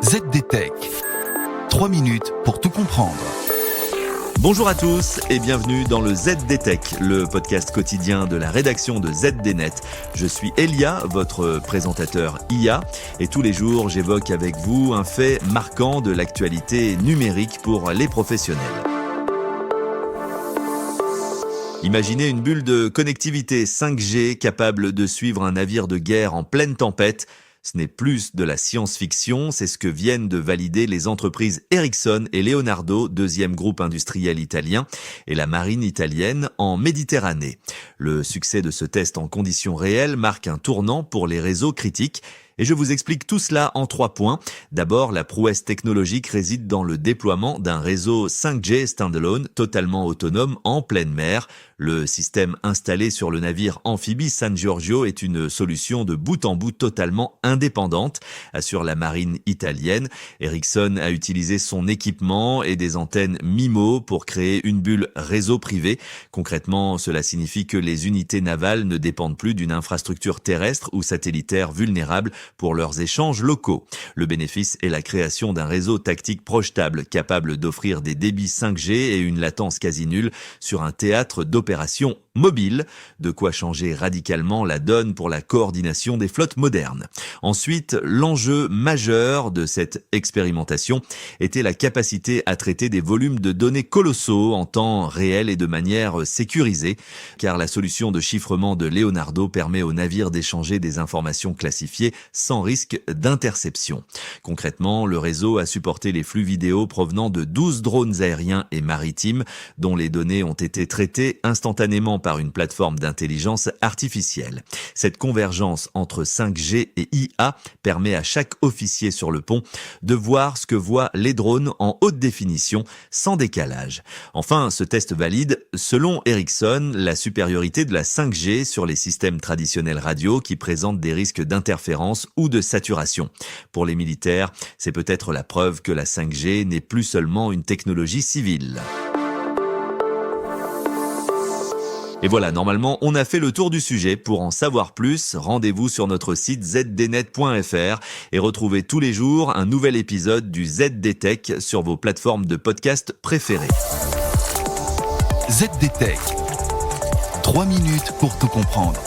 ZDTech. 3 minutes pour tout comprendre. Bonjour à tous et bienvenue dans le ZDTech, le podcast quotidien de la rédaction de ZDNet. Je suis Elia, votre présentateur IA, et tous les jours j'évoque avec vous un fait marquant de l'actualité numérique pour les professionnels. Imaginez une bulle de connectivité 5G capable de suivre un navire de guerre en pleine tempête. Ce n'est plus de la science-fiction, c'est ce que viennent de valider les entreprises Ericsson et Leonardo, deuxième groupe industriel italien, et la marine italienne en Méditerranée. Le succès de ce test en conditions réelles marque un tournant pour les réseaux critiques. Et je vous explique tout cela en 3 points. D'abord, la prouesse technologique réside dans le déploiement d'un réseau 5G standalone totalement autonome en pleine mer. Le système installé sur le navire amphibie San Giorgio est une solution de bout en bout totalement indépendante, assure la marine italienne. Ericsson a utilisé son équipement et des antennes MIMO pour créer une bulle réseau privé. Concrètement, cela signifie que les unités navales ne dépendent plus d'une infrastructure terrestre ou satellitaire vulnérable pour leurs échanges locaux. Le bénéfice est la création d'un réseau tactique projetable capable d'offrir des débits 5G et une latence quasi nulle sur un théâtre d'opérations mobile, de quoi changer radicalement la donne pour la coordination des flottes modernes. Ensuite, l'enjeu majeur de cette expérimentation était la capacité à traiter des volumes de données colossaux en temps réel et de manière sécurisée, car la solution de chiffrement de Leonardo permet aux navires d'échanger des informations classifiées sans risque d'interception. Concrètement, le réseau a supporté les flux vidéo provenant de 12 drones aériens et maritimes, dont les données ont été traitées instantanément par une plateforme d'intelligence artificielle. Cette convergence entre 5G et IA permet à chaque officier sur le pont de voir ce que voient les drones en haute définition, sans décalage. Enfin, ce test valide, selon Ericsson, la supériorité de la 5G sur les systèmes traditionnels radio qui présentent des risques d'interférence ou de saturation. Pour les militaires, c'est peut-être la preuve que la 5G n'est plus seulement une technologie civile. Et voilà, normalement, on a fait le tour du sujet. Pour en savoir plus, rendez-vous sur notre site zdnet.fr et retrouvez tous les jours un nouvel épisode du ZDTech sur vos plateformes de podcast préférées. ZDTech. 3 minutes pour tout comprendre.